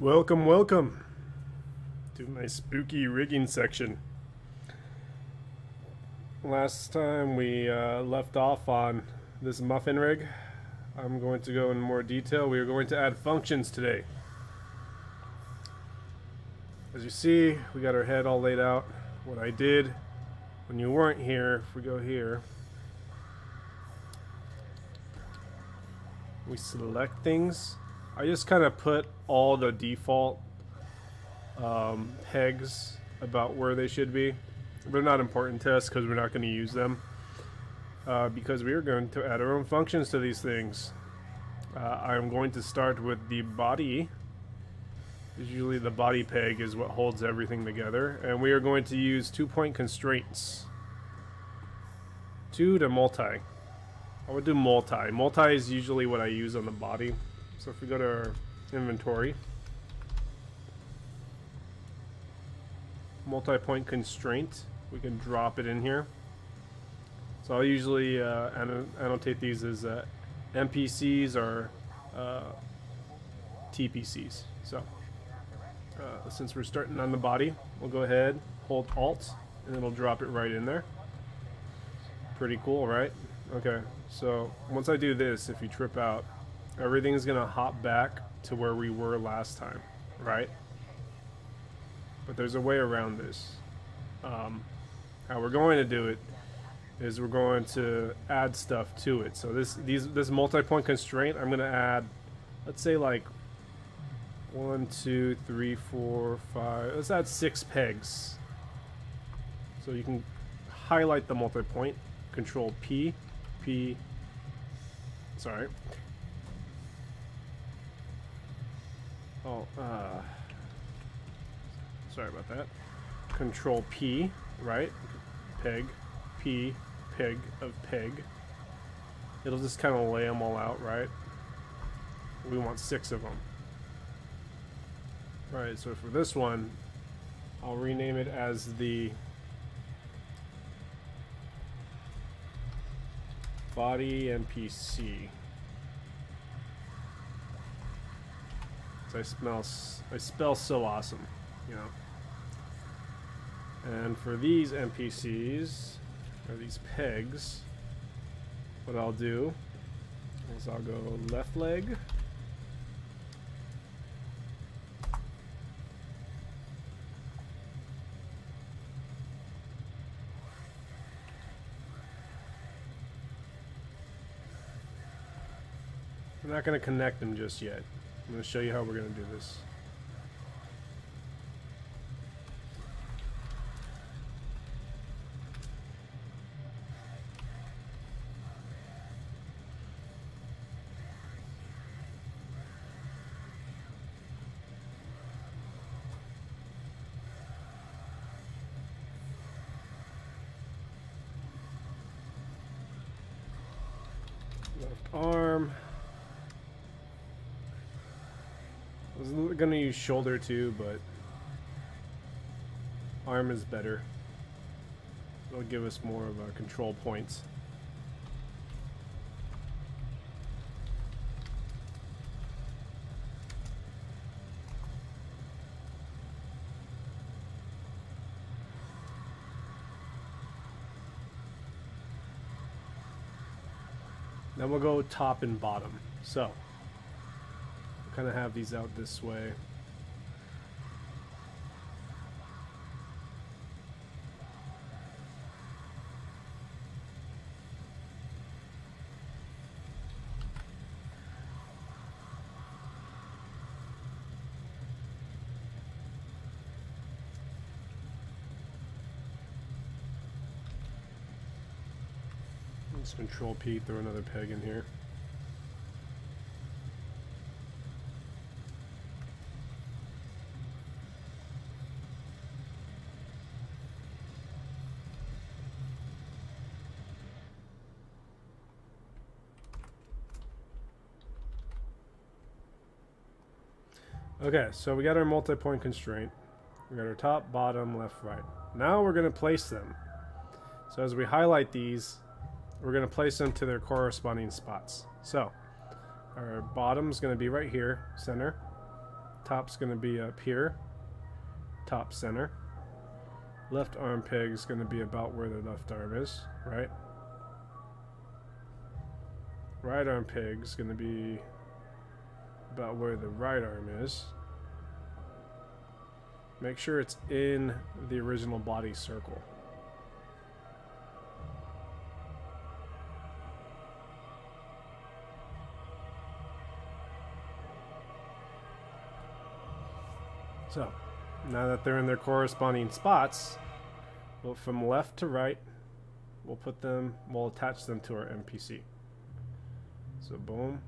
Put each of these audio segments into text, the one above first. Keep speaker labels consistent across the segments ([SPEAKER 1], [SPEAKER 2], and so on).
[SPEAKER 1] Welcome, welcome to my spooky rigging section. Last time we left off on this muffin rig. I'm going to go in more detail. We are going to add functions today. As you see, we got our head all laid out. What I did when you weren't here, if we go here, we select things. I just kind of put all the default pegs about where they should be. They're not important to us because we're not going to use them. Because we are going to add our own functions to these things. I'm going to start with the body. Usually the body peg is what holds everything together. And we are going to use 2-point constraints. 2 to multi. I would do multi. Multi is usually what I use on the body. So if we go to our inventory, multi-point constraint, we can drop it in here. So I'll usually annotate these as NPCs or TPCs. So since we're starting on the body, we'll go ahead, hold Alt, and it'll drop it right in there. Pretty cool, right? Okay, so once I do this, if you trip out, everything's gonna hop back to where we were last time, right? But there's a way around this. How we're going to do it is we're going to add stuff to it. So this multi-point constraint, I'm gonna add, let's say like 1, 2, 3, 4, 5. Let's add 6 pegs. So you can highlight the multi-point. Control P, P. Sorry. Oh, sorry about that. Control P, right? Peg, P, peg of peg. It'll just kind of lay them all out, right? We want 6 of them. Right, so for this one, I'll rename it as the body NPC. I spell so awesome, you know. And for these NPCs, or these pegs, what I'll do is I'll go left leg, we're not going to connect them just yet. I'm going to show you how we're going to do this. Left arm. I was gonna use shoulder too, but arm is better. It'll give us more of a control points. Then we'll go top and bottom. So kind of have these out this way. Let's Control P, throw another peg in here. Okay, so we got our multi-point constraint. We got our top, bottom, left, right. Now we're going to place them. So as we highlight these, we're going to place them to their corresponding spots. So our bottom is going to be right here, center. Top's going to be up here, top center. Left arm peg is going to be about where the left arm is, right? Right arm peg is going to be about where the right arm is. Make sure it's in the original body circle. So, now that they're in their corresponding spots, well, from left to right, we'll attach them to our NPC. So boom.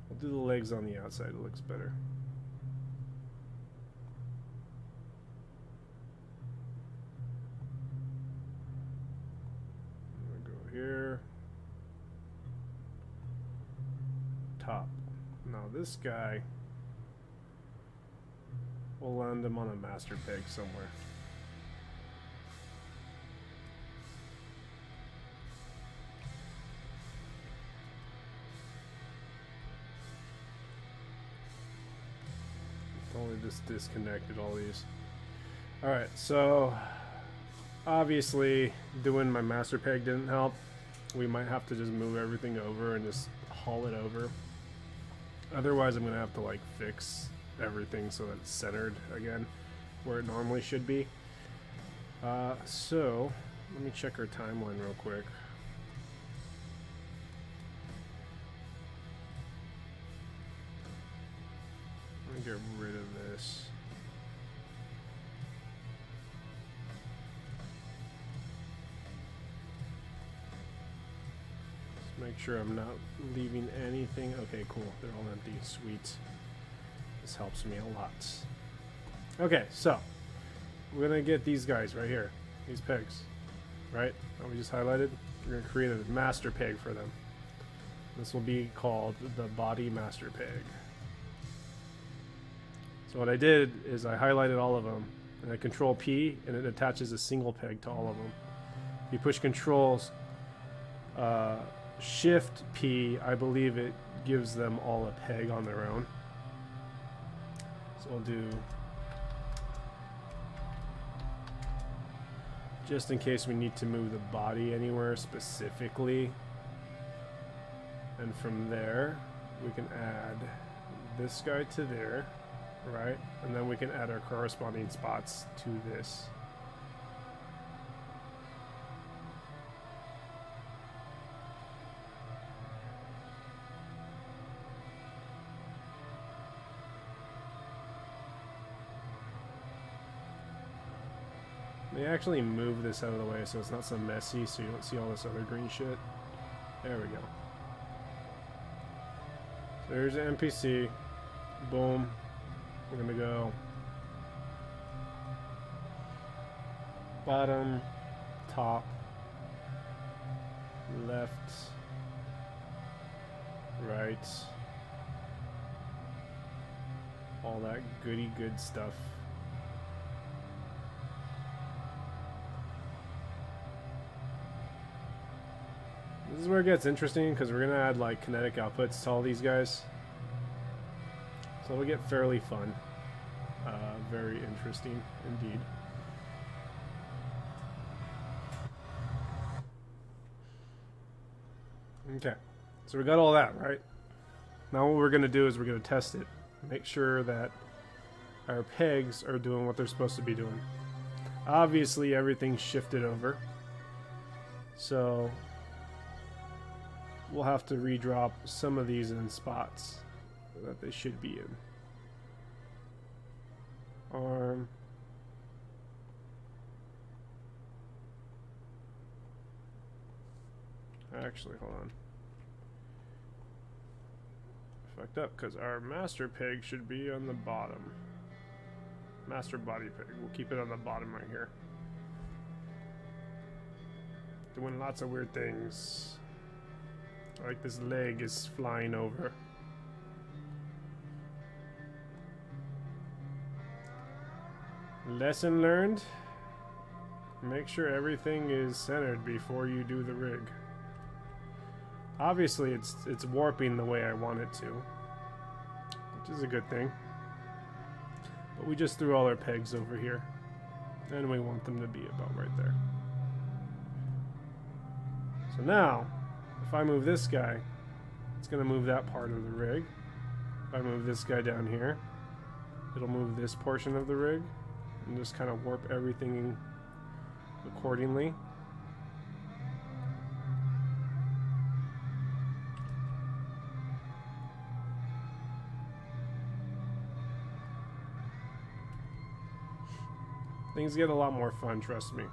[SPEAKER 1] We'll do the legs on the outside, it looks better. I'm gonna go here. Top. Now this guy, we'll land him on a master peg somewhere. Only just disconnected all these. Alright, so obviously doing my master peg didn't help. We might have to just move everything over and just haul it over. Otherwise I'm gonna have to like fix everything so that it's centered again where it normally should be. So let me check our timeline real quick. Let me get rid of this. Just make sure I'm not leaving anything. Okay, cool. They're all empty. Sweet. This helps me a lot. Okay, so we're gonna get these guys right here, these pegs, right? That we just highlighted. We're gonna create a master peg for them. This will be called the body master peg. So what I did is I highlighted all of them, and I Control P, and it attaches a single peg to all of them. If you push Controls Shift P, I believe it gives them all a peg on their own. So I'll do, just in case we need to move the body anywhere specifically. And from there, we can add this guy to there, right? And then we can add our corresponding spots to this. Let me actually move this out of the way so it's not so messy, so you don't see all this other green shit. There we go. So there's an NPC. Boom. We're gonna go bottom, top, left, right, all that goody good stuff. This is where it gets interesting because we're gonna add like kinetic outputs to all these guys. So it'll get fairly fun. Very interesting indeed. Okay, so we got all that, right? Now what we're going to do is we're going to test it. Make sure that our pegs are doing what they're supposed to be doing. Obviously everything's shifted over. So we'll have to redrop some of these in spots that they should be in. Arm. Actually, hold on. Fucked up because our master peg should be on the bottom. Master body peg. We'll keep it on the bottom right here. Doing lots of weird things. Like this leg is flying over. Lesson learned. Make sure everything is centered before you do the rig. Obviously it's warping the way I want it to. which is a good thing. But we just threw all our pegs over here, and we want them to be about right there. So now, if I move this guy, it's going to move that part of the rig. If I move this guy down here, it'll move this portion of the rig, and just kind of warp everything accordingly. Things get a lot more fun, trust me.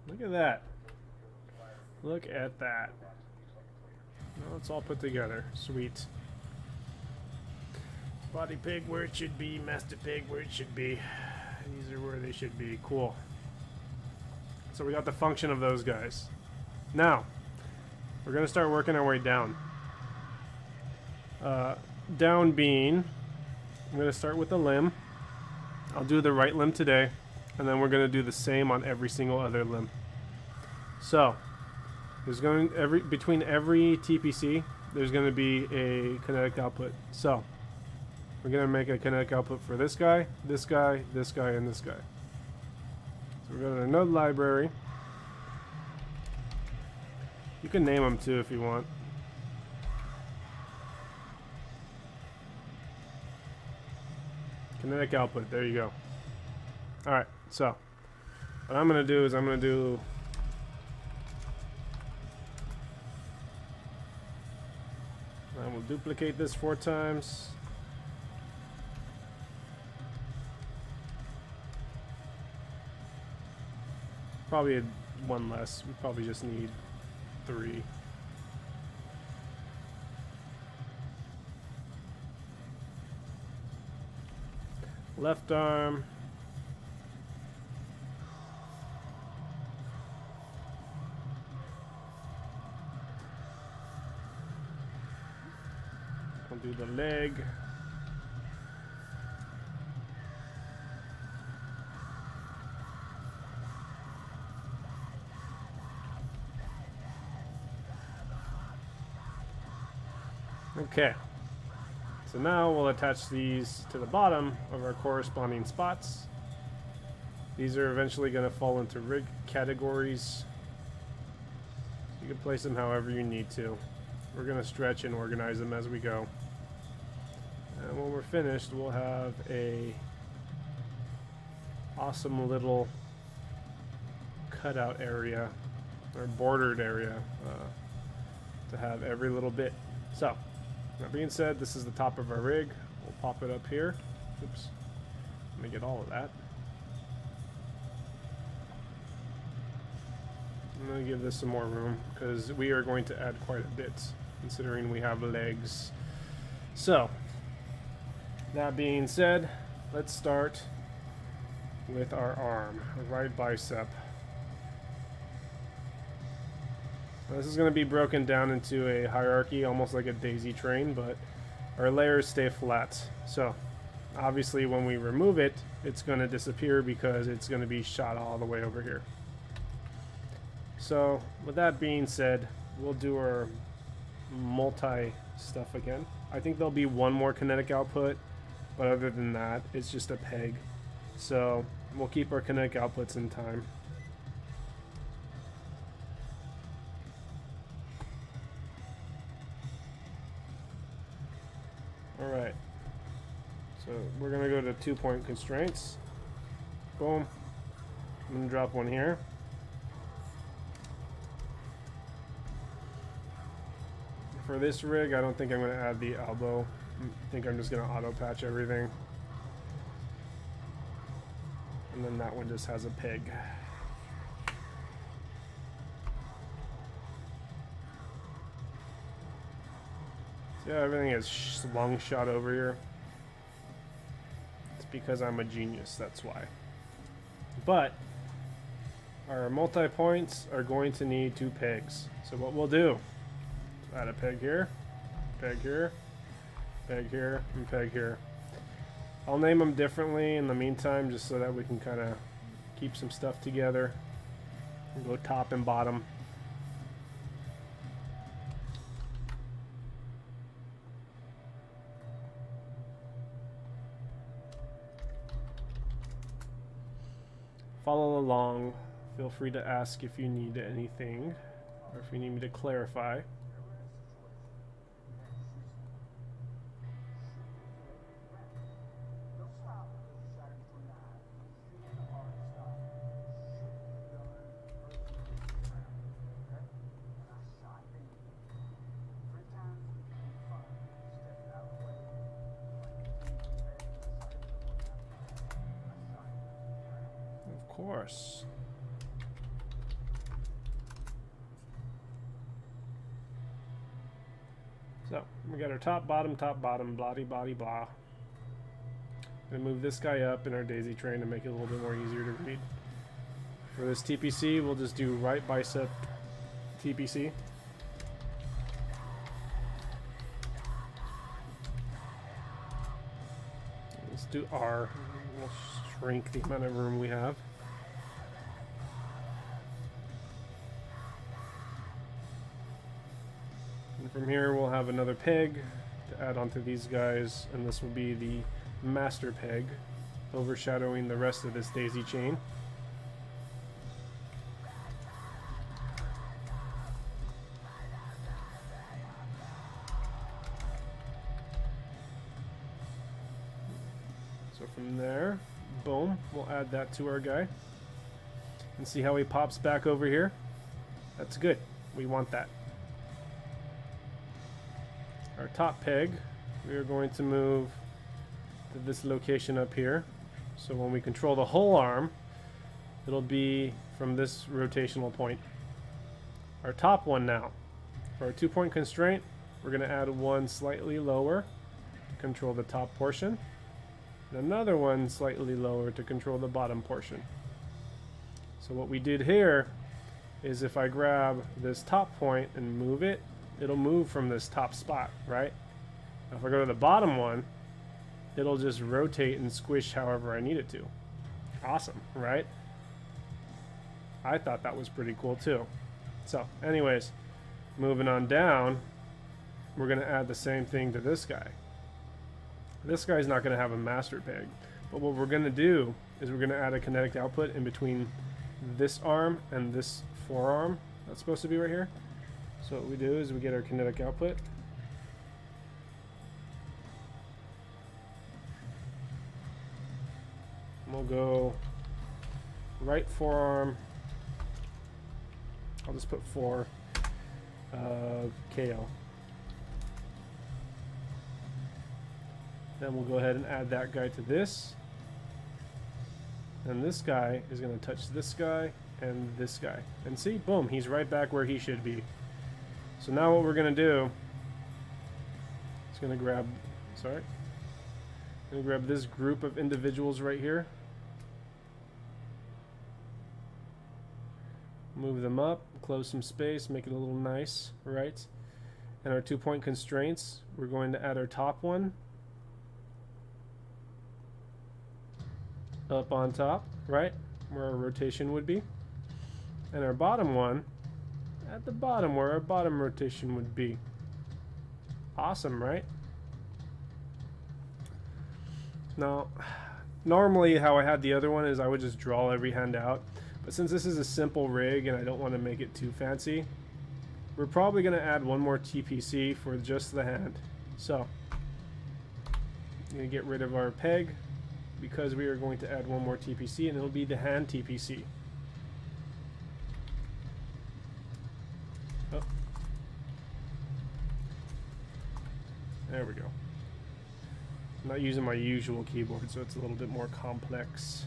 [SPEAKER 1] Look at that. Look at that. Now it's all put together. Sweet. Body pig where it should be. Master pig where it should be. These are where they should be. Cool. So we got the function of those guys. Now, we're going to start working our way down. Down being, I'm going to start with the limb. I'll do the right limb today, and then we're going to do the same on every single other limb. So, there's going between every TPC, there's going to be a kinetic output. So, we're going to make a kinetic output for this guy, this guy, this guy, and this guy. So we're going to the node library. You can name them too if you want. Kinetic output, there you go. Alright, so what I'm going to do is I will duplicate this 4 times. Probably one less. We probably just need 3. Left arm. I'll do the leg. Okay. So now we'll attach these to the bottom of our corresponding spots. These are eventually going to fall into rig categories. You can place them however you need to. We're going to stretch and organize them as we go. And when we're finished, we'll have a awesome little cutout area, or bordered area, to have every little bit. So, that being said, this is the top of our rig. We'll pop it up here. Oops. Let me get all of that. I'm going to give this some more room because we are going to add quite a bit considering we have legs. So, that being said, let's start with our arm, right bicep. This is going to be broken down into a hierarchy, almost like a daisy train, but our layers stay flat. So, obviously when we remove it, it's going to disappear because it's going to be shot all the way over here. So, with that being said, we'll do our multi stuff again. I think there'll be one more kinetic output, but other than that, it's just a peg. So, we'll keep our kinetic outputs in time. Alright, so we're going to go to 2-point constraints. Boom. I'm going to drop one here. For this rig, I don't think I'm going to add the elbow. I think I'm just going to auto patch everything. And then that one just has a peg. Yeah, everything is slung shot over here. It's because I'm a genius, that's why. But our multi-points are going to need 2 pegs. So what we'll do, add a peg here, peg here, peg here, and peg here. I'll name them differently in the meantime just so that we can kind of keep some stuff together. We'll go top and bottom. Follow along. Feel free to ask if you need anything or if you need me to clarify. Of course. So we got our top, bottom, blah, blah, blah. Gonna move this guy up in our daisy train to make it a little bit more easier to read. For this TPC, we'll just do right bicep TPC. Let's do R. We'll shrink the amount of room we have. And from here we'll have another peg to add onto these guys, and this will be the master peg, overshadowing the rest of this daisy chain. So from there, boom, we'll add that to our guy. And see how he pops back over here? That's good. We want that. Our top peg, we are going to move to this location up here. So when we control the whole arm, it'll be from this rotational point. Our top one now. For our 2-point constraint, we're going to add one slightly lower to control the top portion. And another one slightly lower to control the bottom portion. So what we did here is if I grab this top point and move it, it'll move from this top spot, right? Now if I go to the bottom one, it'll just rotate and squish however I need it to. Awesome, right? I thought that was pretty cool too. So anyways, moving on down, we're going to add the same thing to this guy. This guy's not going to have a master peg, but what we're going to do is we're going to add a kinetic output in between this arm and this forearm that's supposed to be right here. So what we do is we get our kinetic output. And we'll go right forearm. I'll just put 4 KO. Then we'll go ahead and add that guy to this. And this guy is going to touch this guy and this guy. And see, boom, he's right back where he should be. So now what we're going to do is going to grab, this group of individuals right here. Move them up, close some space, make it a little nice, right? And our 2-point constraints, we're going to add our top one up on top, right? Where our rotation would be. And our bottom one at the bottom where our bottom rotation would be. Awesome, right? Now, normally how I had the other one is I would just draw every hand out. But since this is a simple rig and I don't want to make it too fancy, we're probably going to add one more TPC for just the hand. So, I'm going to get rid of our peg because we are going to add one more TPC, and it'll be the hand TPC. Oh. There we go. I'm not using my usual keyboard, so it's a little bit more complex.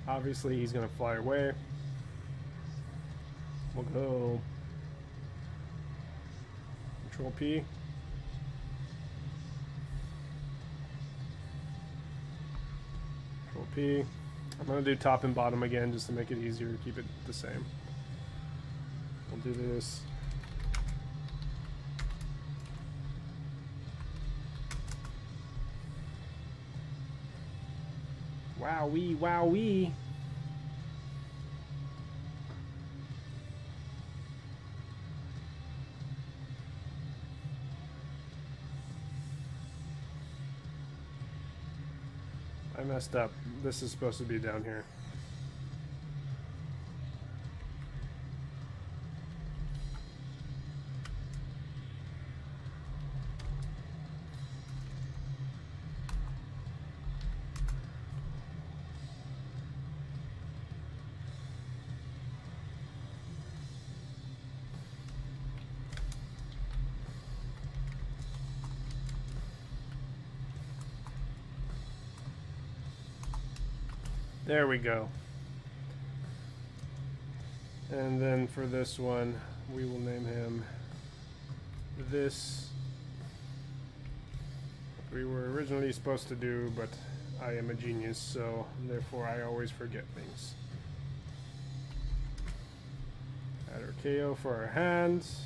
[SPEAKER 1] Obviously, he's going to fly away. We'll go Control P. Control P. I'm going to do top and bottom again just to make it easier to keep it the same. We'll do this. Wowee, wowee. I messed up. This is supposed to be down here. There we go. And then for this one, we will name him this. We were originally supposed to do, but I am a genius, so therefore I always forget things. Add our KO for our hands.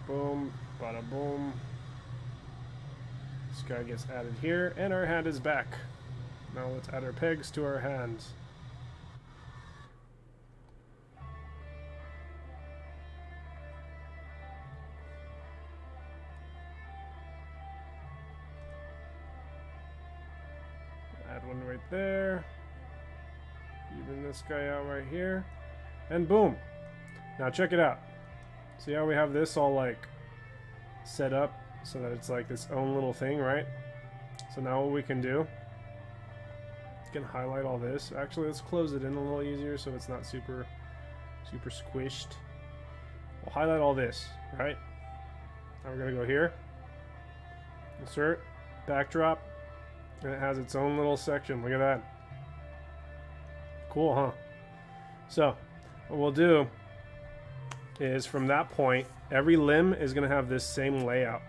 [SPEAKER 1] Boom, bada boom. This guy gets added here, and our hand is back. Now let's add our pegs to our hands. Add one right there. Even this guy out right here. And boom. Now check it out. See how we have this all like set up so that it's like this own little thing, right? So now what we can do, we can highlight all this. Actually, let's close it in a little easier so it's not super squished. We'll highlight all this, right? Now we're gonna go here, insert, backdrop, and it has its own little section. Look at that. Cool, huh? So what we'll do is from that point, every limb is going to have this same layout.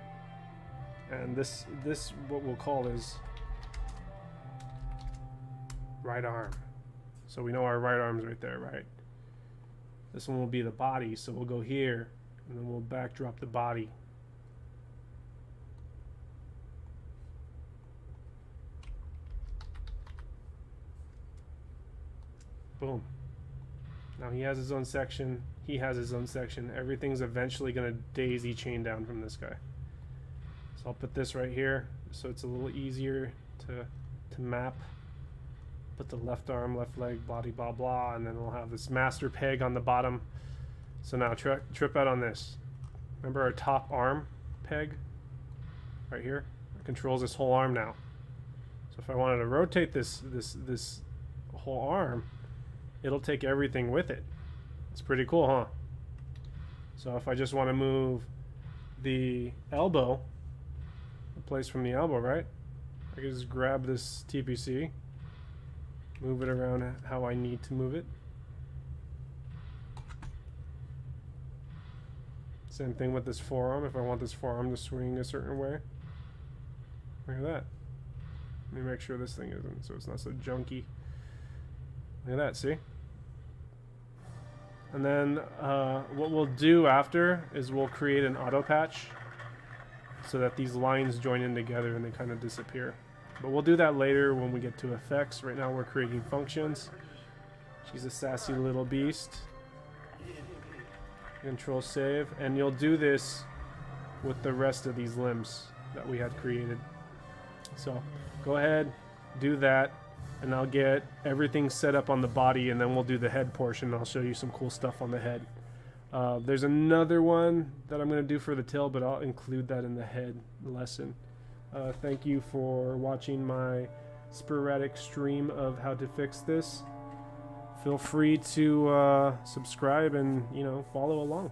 [SPEAKER 1] And this what we'll call is right arm. So we know our right arm's right there, right? This one will be the body, so we'll go here, and then we'll backdrop the body. Boom. Now he has his own section, he has his own section. Everything's eventually going to daisy chain down from this guy. So I'll put this right here so it's a little easier to map. Put the left arm, left leg, body, blah, blah, and then we'll have this master peg on the bottom. So now trip out on this. Remember our top arm peg right here? It controls this whole arm now. So if I wanted to rotate this whole arm, it'll take everything with it. It's pretty cool, huh? So if I just want to move the elbow, the place from the elbow, right? I can just grab this TPC, move it around how I need to move it. Same thing with this forearm. If I want this forearm to swing a certain way, look at that. Let me make sure this thing isn't, so it's not so junky. Look at that, see? And then what we'll do after is we'll create an auto patch so that these lines join in together and they kind of disappear. But we'll do that later when we get to effects. Right now we're creating functions. She's a sassy little beast. Control save, and you'll do this with the rest of these limbs that we had created. So go ahead, do that, and I'll get everything set up on the body, and then we'll do the head portion. I'll show you some cool stuff on the head. There's another one that I'm going to do for the tail, but I'll include that in the head lesson. Thank you for watching my sporadic stream of how to fix this. Feel free to subscribe and, follow along.